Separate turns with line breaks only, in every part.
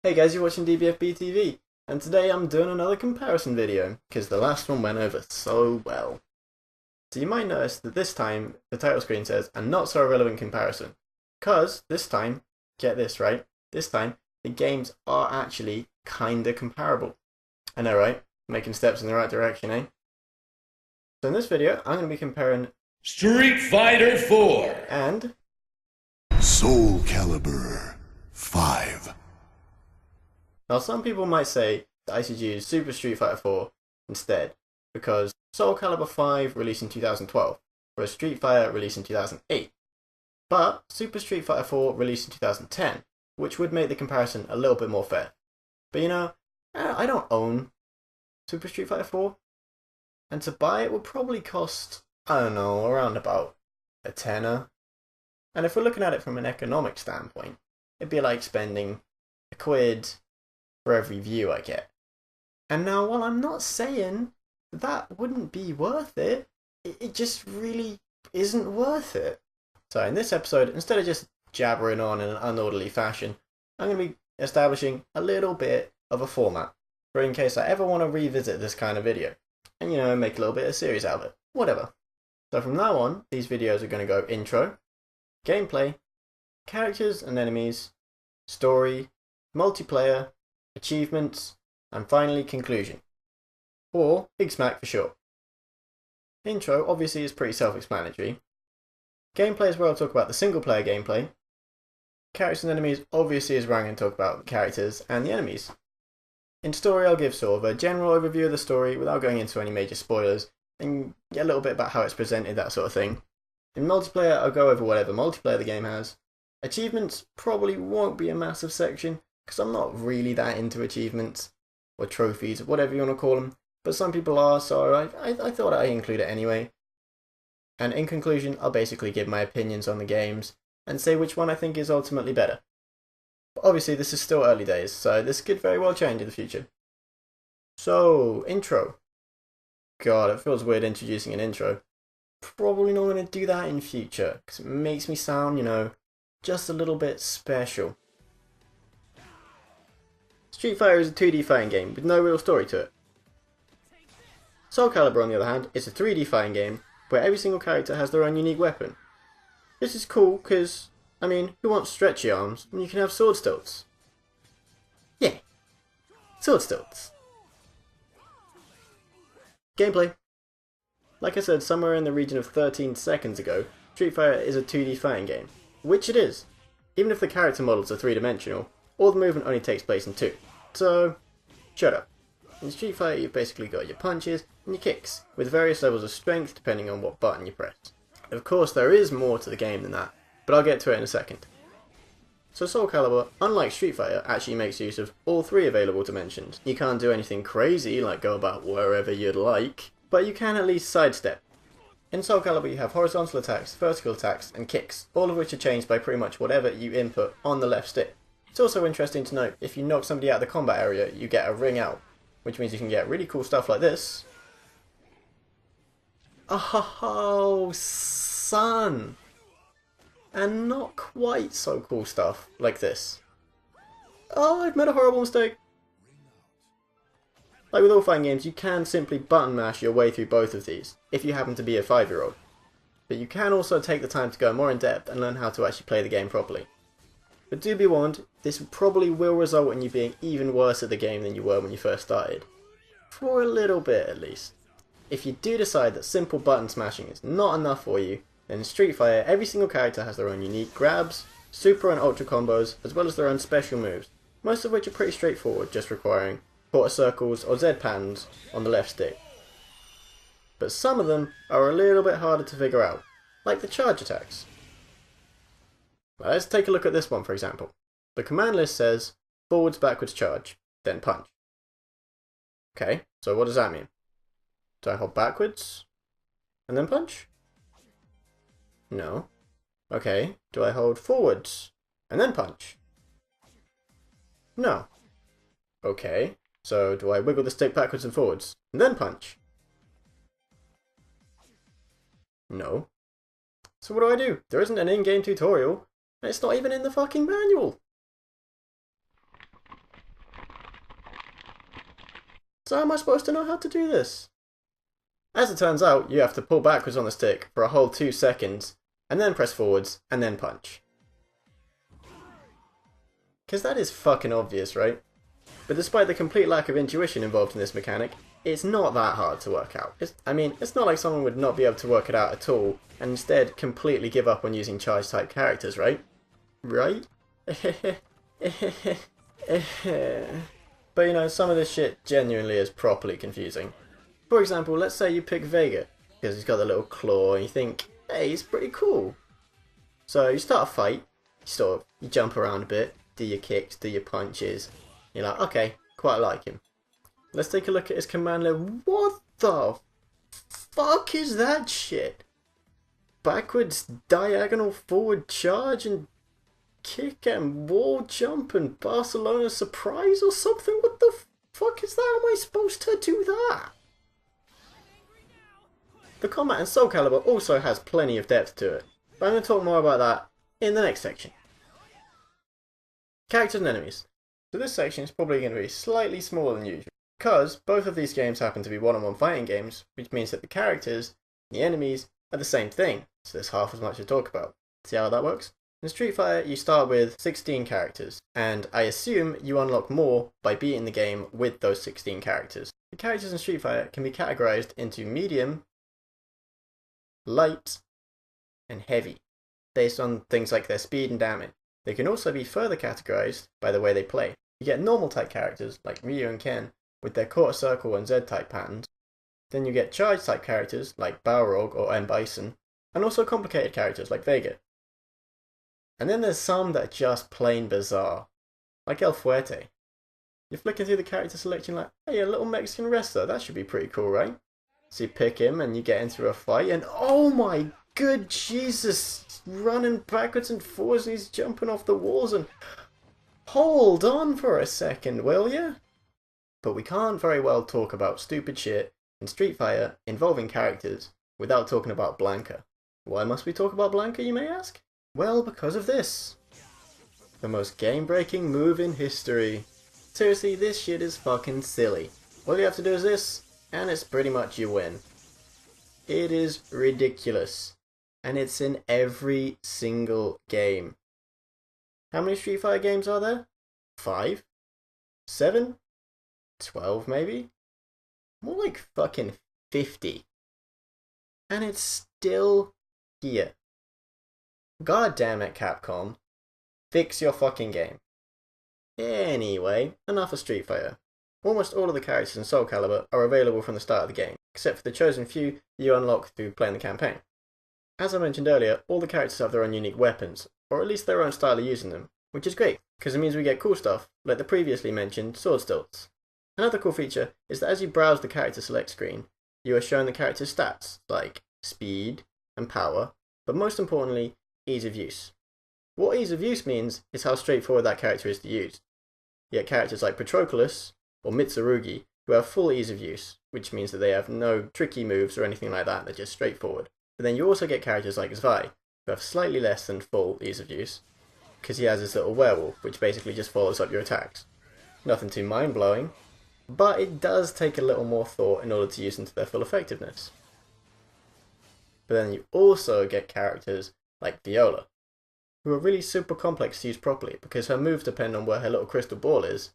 Hey guys, you're watching DBFB TV, and today I'm doing another comparison video, because the last one went over so well. So you might notice that this time, the title screen says, a not so relevant comparison. Because this time, get this right, this time, the games are actually kinda comparable. I know, right? Making steps in the right direction, eh? So in this video, I'm going to be comparing
Street Fighter 4
and
Soul Calibre 5.
Now some people might say that I should use Super Street Fighter 4 instead, because Soul Calibur 5 released in 2012, whereas Street Fighter released in 2008. But Super Street Fighter 4 released in 2010, which would make the comparison a little bit more fair. But you know, I don't own Super Street Fighter 4, and to buy it would probably cost, I don't know, around about a tenner. And if we're looking at it from an economic standpoint, it'd be like spending a quid for every view I get. And now, while I'm not saying that wouldn't be worth it, it just really isn't worth it. So in this episode, instead of just jabbering on in an unorderly fashion, I'm going to be establishing a little bit of a format for in case I ever want to revisit this kind of video. And you know, make a little bit of a series out of it. Whatever. So from now on, these videos are going to go intro, gameplay, characters and enemies, story, multiplayer, achievements, and finally conclusion. Or Big Smack for short. Intro obviously is pretty self-explanatory. Gameplay is where I'll talk about the single player gameplay. Characters and enemies obviously is where I'm going to talk about the characters and the enemies. In story I'll give sort of a general overview of the story without going into any major spoilers, and get a little bit about how it's presented, that sort of thing. In multiplayer I'll go over whatever multiplayer the game has. Achievements probably won't be a massive section, because I'm not really that into achievements, or trophies, whatever you want to call them, but some people are, so I thought I'd include it anyway. And in conclusion, I'll basically give my opinions on the games, and say which one I think is ultimately better. But obviously this is still early days, so this could very well change in the future. So, intro. God, it feels weird introducing an intro. Probably not going to do that in future, because it makes me sound, you know, just a little bit special. Street Fighter is a 2D fighting game with no real story to it. Soul Calibur, on the other hand, is a 3D fighting game where every single character has their own unique weapon. This is cool because, I mean, who wants stretchy arms when you can have sword stilts? Yeah, sword stilts. Gameplay. Like I said somewhere in the region of 13 seconds ago, Street Fighter is a 2D fighting game, which it is. Even if the character models are three-dimensional, all the movement only takes place in 2. So, shut up. In Street Fighter you've basically got your punches and your kicks, with various levels of strength depending on what button you press. Of course there is more to the game than that, but I'll get to it in a second. So Soul Calibur, unlike Street Fighter, actually makes use of all 3 available dimensions. You can't do anything crazy like go about wherever you'd like, but you can at least sidestep. In Soul Calibur you have horizontal attacks, vertical attacks, and kicks, all of which are changed by pretty much whatever you input on the left stick. It's also interesting to note, if you knock somebody out of the combat area, you get a ring out, which means you can get really cool stuff like this. Oh, son! And not quite so cool stuff like this. Oh, I've made a horrible mistake! Like with all fighting games, you can simply button mash your way through both of these, if you happen to be a 5-year-old. But you can also take the time to go more in depth and learn how to actually play the game properly. But do be warned, this probably will result in you being even worse at the game than you were when you first started. For a little bit at least. If you do decide that simple button smashing is not enough for you, then in Street Fighter every single character has their own unique grabs, super and ultra combos, as well as their own special moves, most of which are pretty straightforward, just requiring quarter circles or Z patterns on the left stick. But some of them are a little bit harder to figure out, like the charge attacks. Let's take a look at this one for example. The command list says forwards, backwards, charge, then punch. Okay, so what does that mean? Do I hold backwards and then punch? No. Okay, do I hold forwards and then punch? No. Okay, so do I wiggle the stick backwards and forwards and then punch? No. So what do? There isn't an in-game tutorial. It's not even in the fucking manual. So how am I supposed to know how to do this? As it turns out, you have to pull backwards on the stick for a whole 2 seconds, and then press forwards, and then punch. Because that is fucking obvious, right? But despite the complete lack of intuition involved in this mechanic, it's not that hard to work out. It's not like someone would not be able to work it out at all, and instead completely give up on using charge type characters, right? Right? But you know, some of this shit genuinely is properly confusing. For example, let's say you pick Vega, because he's got the little claw, and you think, hey, he's pretty cool. So you start a fight, you jump around a bit, do your kicks, do your punches. You're like, okay, quite like him. Let's take a look at his command level. What the fuck is that shit? Backwards, diagonal, forward charge, and kick, and wall jump, and Barcelona surprise or something? What the fuck is that? How am I supposed to do that? The combat in Soul Calibur also has plenty of depth to it, but I'm going to talk more about that in the next section. Characters and enemies. So this section is probably going to be slightly smaller than usual, because both of these games happen to be one-on-one fighting games, which means that the characters and the enemies are the same thing, so there's half as much to talk about. See how that works? In Street Fighter, you start with 16 characters, and I assume you unlock more by beating the game with those 16 characters. The characters in Street Fighter can be categorized into medium, light, and heavy, based on things like their speed and damage. They can also be further categorized by the way they play. You get normal type characters like Ryu and Ken with their quarter circle and Z type patterns. Then you get charge type characters like Balrog or M. Bison, and also complicated characters like Vega. And then there's some that are just plain bizarre, like El Fuerte. You're flicking through the character selection like, hey, a little Mexican wrestler, that should be pretty cool, right? So you pick him and you get into a fight, and oh my good Jesus, he's running backwards and forwards and he's jumping off the walls, and hold on for a second, will ya? But we can't very well talk about stupid shit in Street Fighter involving characters without talking about Blanca. Why must we talk about Blanca, you may ask? Well, because of this. The most game-breaking move in history. Seriously, this shit is fucking silly. All you have to do is this, and it's pretty much you win. It is ridiculous. And it's in every single game. How many Street Fighter games are there? 5? 7? 12 maybe? More like fucking 50. And it's still here. God damn it, Capcom. Fix your fucking game. Anyway, enough of Street Fighter. Almost all of the characters in Soul Calibur are available from the start of the game, except for the chosen few you unlock through playing the campaign. As I mentioned earlier, all the characters have their own unique weapons, or at least their own style of using them, which is great, because it means we get cool stuff, like the previously mentioned sword stilts. Another cool feature is that as you browse the character select screen, you are shown the character's stats, like speed and power, but most importantly, ease of use. What ease of use means is how straightforward that character is to use. Yet characters like Patroclus or Mitsurugi who have full ease of use, which means that they have no tricky moves or anything like that, they're just straightforward. But then you also get characters like Zwei, who have slightly less than full ease of use, because he has his little werewolf, which basically just follows up your attacks. Nothing too mind-blowing, but it does take a little more thought in order to use them to their full effectiveness. But then you also get characters like Viola, who are really super complex to use properly because her moves depend on where her little crystal ball is,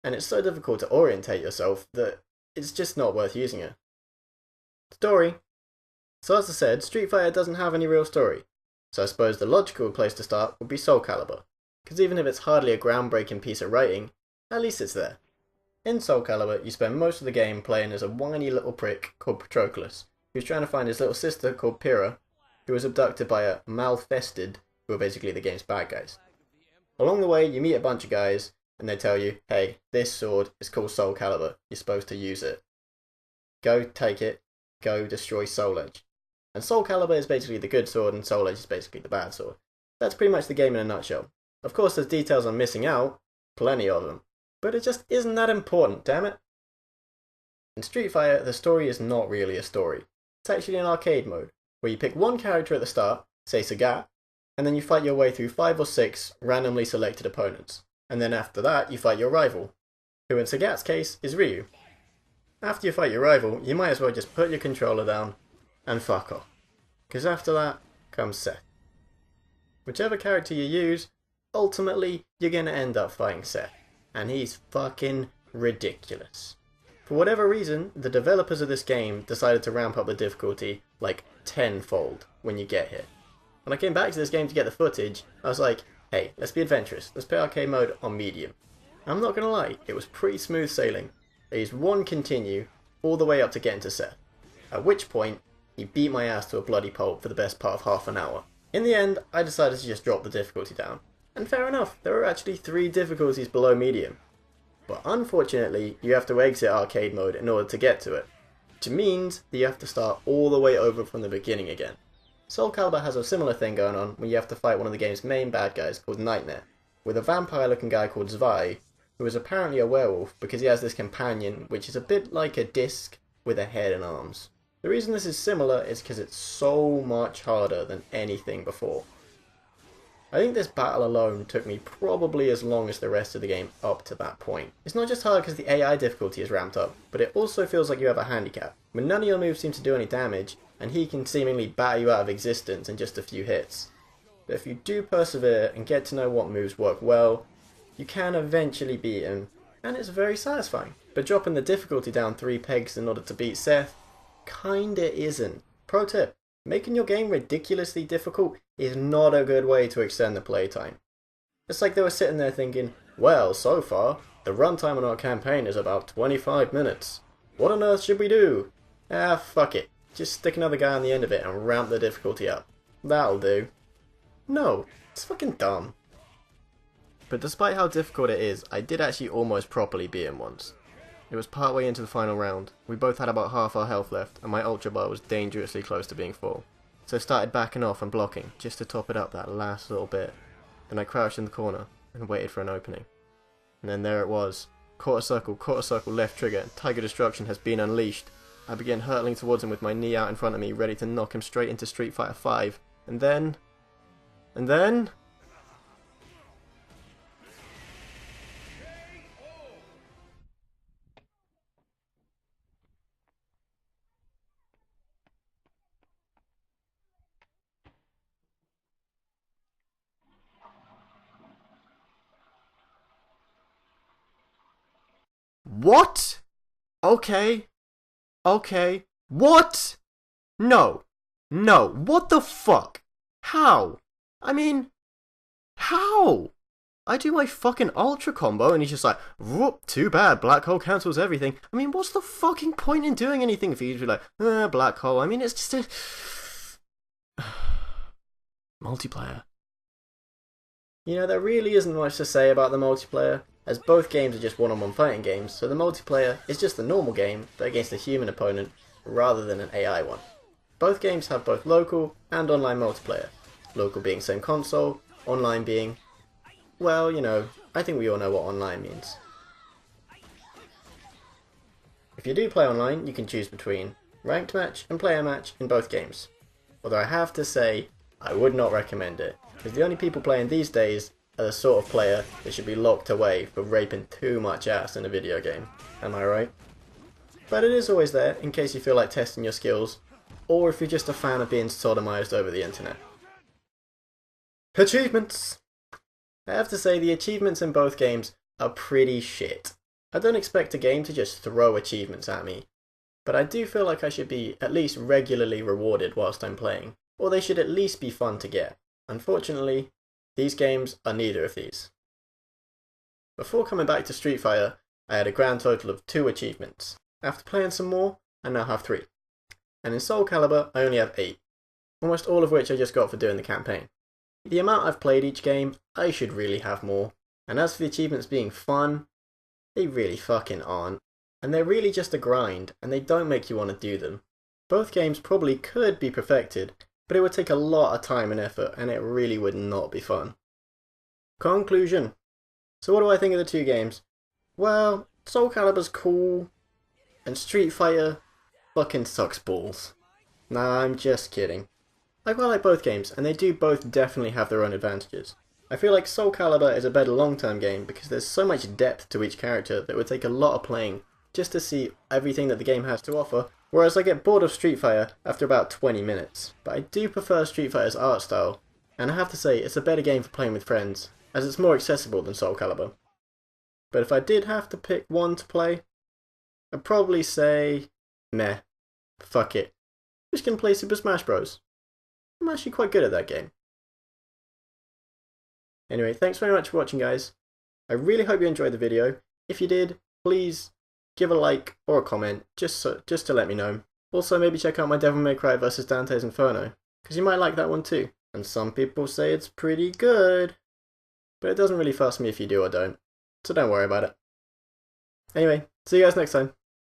and it's so difficult to orientate yourself that it's just not worth using her. Story. So as I said, Street Fighter doesn't have any real story, so I suppose the logical place to start would be Soul Calibur, because even if it's hardly a groundbreaking piece of writing, at least it's there. In Soul Calibur, you spend most of the game playing as a whiny little prick called Patroclus, who's trying to find his little sister called Pyrrha, who was abducted by a Malfested, who are basically the game's bad guys. Along the way, you meet a bunch of guys, and they tell you, hey, this sword is called Soul Calibur, you're supposed to use it. Go take it, go destroy Soul Edge. And Soul Calibur is basically the good sword, and Soul Edge is basically the bad sword. That's pretty much the game in a nutshell. Of course, there's details I'm missing out, plenty of them, but it just isn't that important, damn it. In Street Fighter, the story is not really a story. It's actually an arcade mode, where you pick one character at the start, say Sagat, and then you fight your way through 5 or 6 randomly selected opponents. And then after that, you fight your rival, who in Sagat's case is Ryu. after you fight your rival, you might as well just put your controller down and fuck off. Because after that comes Seth. Whichever character you use, ultimately you're going to end up fighting Seth. And he's fucking ridiculous. For whatever reason, the developers of this game decided to ramp up the difficulty like tenfold when you get here. When I came back to this game to get the footage, I was like, hey, let's be adventurous, let's play arcade mode on medium. And I'm not gonna lie, it was pretty smooth sailing. I used one continue all the way up to getting to Seth. At which point, he beat my ass to a bloody pulp for the best part of half an hour. In the end, I decided to just drop the difficulty down. And fair enough, there are actually 3 difficulties below medium. But unfortunately, you have to exit arcade mode in order to get to it, which means that you have to start all the way over from the beginning again. Soul Calibur has a similar thing going on when you have to fight one of the game's main bad guys called Nightmare, with a vampire looking guy called Zwei, who is apparently a werewolf because he has this companion which is a bit like a disc with a head and arms. The reason this is similar is because it's so much harder than anything before. I think this battle alone took me probably as long as the rest of the game up to that point. It's not just hard because the AI difficulty is ramped up, but it also feels like you have a handicap, when none of your moves seem to do any damage, and he can seemingly batter you out of existence in just a few hits. But if you do persevere and get to know what moves work well, you can eventually beat him, and it's very satisfying. But dropping the difficulty down 3 pegs in order to beat Seth kinda isn't. Pro tip, making your game ridiculously difficult is not a good way to extend the playtime. It's like they were sitting there thinking, well, so far, the runtime on our campaign is about 25 minutes. What on earth should we do? Ah, fuck it. Just stick another guy on the end of it and ramp the difficulty up. That'll do. No, it's fucking dumb. But despite how difficult it is, I did actually almost properly beat him once. It was partway into the final round. We both had about half our health left, and my ultra bar was dangerously close to being full. So I started backing off and blocking, just to top it up that last little bit. Then I crouched in the corner, and waited for an opening. And then there it was. Quarter circle, left trigger, Tiger Destruction has been unleashed. I began hurtling towards him with my knee out in front of me, ready to knock him straight into Street Fighter V. And then... What? Okay. What? No. What the fuck? How? I mean, how? I do my fucking ultra combo and he's just like, whoop, too bad, black hole cancels everything. I mean, what's the fucking point in doing anything if you just be like, black hole? I mean, it's just a... multiplayer. You know, there really isn't much to say about the multiplayer, as both games are just one-on-one fighting games, so the multiplayer is just a normal game, but against a human opponent, rather than an AI one. Both games have both local and online multiplayer, local being same console, online being, well, you know, I think we all know what online means. If you do play online, you can choose between ranked match and player match in both games. Although I have to say, I would not recommend it, because the only people playing these days are the sort of player that should be locked away for raping too much ass in a video game. Am I right? But it is always there in case you feel like testing your skills, or if you're just a fan of being sodomized over the internet. Achievements! I have to say the achievements in both games are pretty shit. I don't expect a game to just throw achievements at me, but I do feel like I should be at least regularly rewarded whilst I'm playing, or they should at least be fun to get. Unfortunately, these games are neither of these. Before coming back to Street Fighter, I had a grand total of 2 achievements. After playing some more, I now have 3. And in Soul Calibur, I only have 8, almost all of which I just got for doing the campaign. The amount I've played each game, I should really have more. And as for the achievements being fun, they really fucking aren't. And they're really just a grind, and they don't make you want to do them. Both games probably could be perfected, but it would take a lot of time and effort, and it really would not be fun. Conclusion. So what do I think of the 2 games? Well, Soul Calibur's cool, and Street Fighter fucking sucks balls. Nah, I'm just kidding. I quite like both games, and they do both definitely have their own advantages. I feel like Soul Calibur is a better long-term game because there's so much depth to each character that it would take a lot of playing just to see everything that the game has to offer, whereas I get bored of Street Fighter after about 20 minutes. But I do prefer Street Fighter's art style, and I have to say it's a better game for playing with friends, as it's more accessible than Soul Calibur. But if I did have to pick one to play, I'd probably say, meh, fuck it. I'm just gonna play Super Smash Bros. I'm actually quite good at that game. Anyway, thanks very much for watching, guys. I really hope you enjoyed the video. If you did, please give a like or a comment, just to let me know. Also, maybe check out my Devil May Cry vs Dante's Inferno, because you might like that one too. And some people say it's pretty good, but it doesn't really fuss me if you do or don't, so don't worry about it. Anyway, see you guys next time.